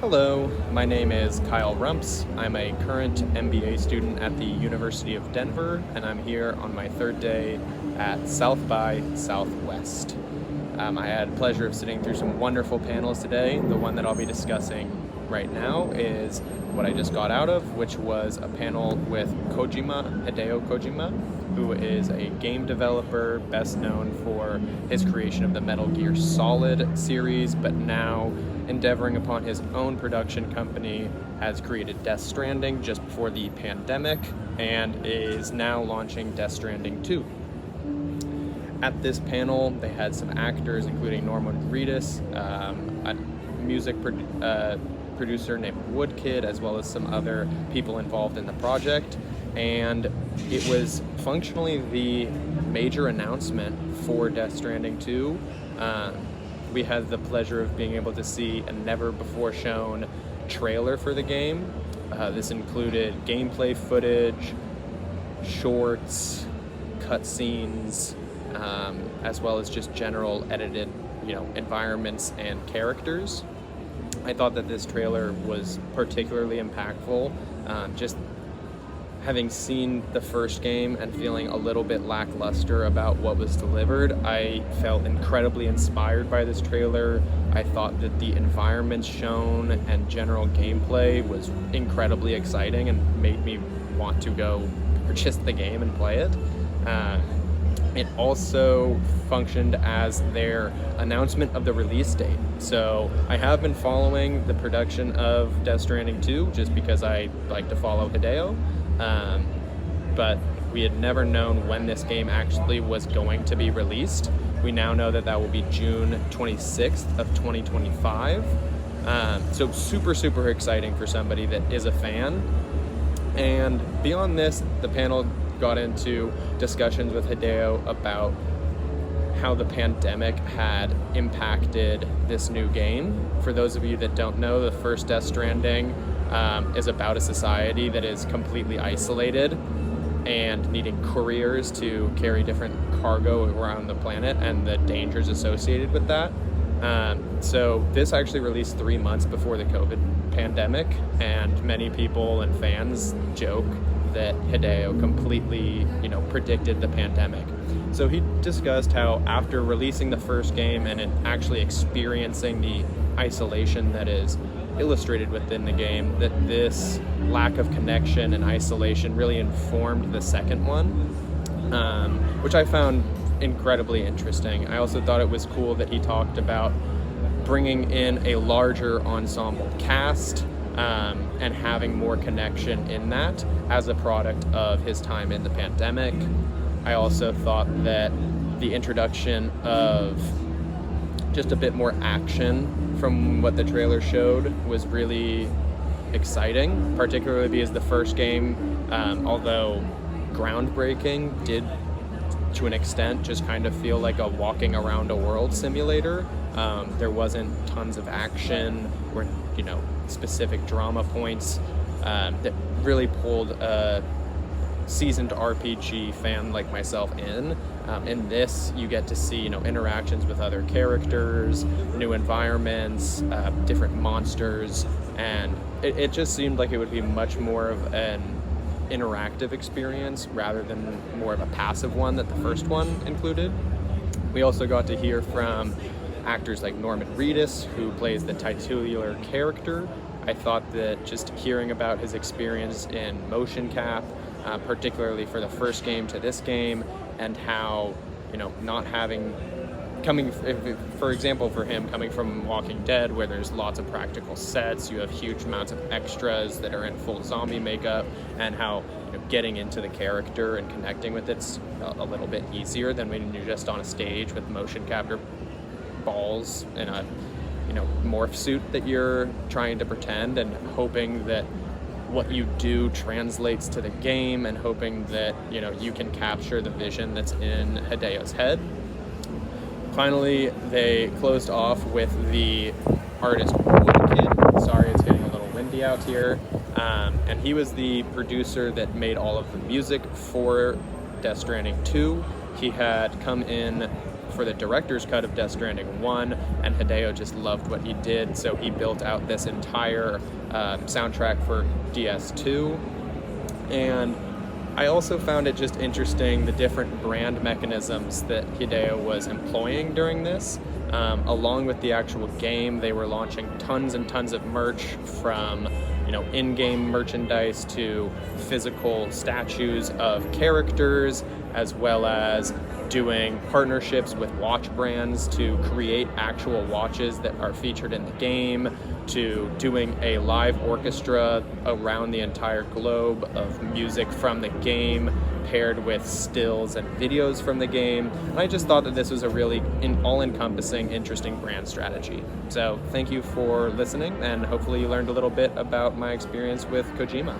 Hello, my name is Kyle Rumps. I'm a current MBA student at the University of Denver, and I'm here on my third day at South by Southwest. I had the pleasure of sitting through some wonderful panels today. The one that I'll be discussing right now is what I just got out of, which was a panel with Hideo Kojima, who is a game developer best known for his creation of the Metal Gear Solid series, but now endeavoring upon his own production company, has created Death Stranding just before the pandemic and is now launching Death Stranding 2. At this panel, they had some actors, including Norman Reedus, a music producer named Woodkid, as well as some other people involved in the project. And it was functionally the major announcement for Death Stranding 2. We had the pleasure of being able to see a never-before-shown trailer for the game. This included gameplay footage, shorts, cutscenes, as well as just general edited, environments and characters. I thought that this trailer was particularly impactful. Just having seen the first game and feeling a little bit lackluster about what was delivered, I felt incredibly inspired by this trailer. I thought that the environments shown and general gameplay was incredibly exciting and made me want to go purchase the game and play it. It also functioned as their announcement of the release date. So I have been following the production of Death Stranding 2 just because I like to follow Hideo. But we had never known when this game actually was going to be released. We now know that will be June 26th of 2025. So super exciting for somebody that is a fan. And beyond this, the panel got into discussions with Hideo about how the pandemic had impacted this new game. For those of you that don't know, the first Death Stranding is about a society that is completely isolated and needing couriers to carry different cargo around the planet and the dangers associated with that. So this actually released 3 months before the COVID pandemic, and many people and fans joke that Hideo completely, predicted the pandemic. So he discussed how after releasing the first game and actually experiencing the isolation that is illustrated within the game, that this lack of connection and isolation really informed the second one, which I found incredibly interesting. I also thought it was cool that he talked about bringing in a larger ensemble cast and having more connection in that as a product of his time in the pandemic. I also thought that the introduction of just a bit more action from what the trailer showed was really exciting, particularly because the first game, although groundbreaking, did to an extent just kind of feel like a walking around a world simulator. There wasn't tons of action or specific drama points that really pulled a seasoned RPG fan like myself in. In this, you get to see interactions with other characters, new environments, different monsters, and it just seemed like it would be much more of an interactive experience rather than more of a passive one that the first one included. We also got to hear from actors like Norman Reedus, who plays the titular character. I thought that just hearing about his experience in motion cap, particularly for the first game to this game, and how not having for example, for him coming from Walking Dead, where there's lots of practical sets, you have huge amounts of extras that are in full zombie makeup, and how getting into the character and connecting with it's a little bit easier than when you're just on a stage with motion capture balls in a morph suit that you're trying to pretend and hoping that what you do translates to the game, and hoping that you can capture the vision that's in Hideo's head. Finally, they closed off with the artist Woodkid. Sorry, it's getting a little windy out here. And he was the producer that made all of the music for Death Stranding 2. He had come in for the director's cut of Death Stranding 1, and Hideo just loved what he did, so he built out this entire soundtrack for DS2. And I also found it just interesting the different brand mechanisms that Hideo was employing during this. Along with the actual game, they were launching tons and tons of merch, from in-game merchandise to physical statues of characters, as well as doing partnerships with watch brands to create actual watches that are featured in the game, to doing a live orchestra around the entire globe of music from the game paired with stills and videos from the game. And I just thought that this was a really all-encompassing, interesting brand strategy. So thank you for listening, and hopefully you learned a little bit about my experience with Kojima.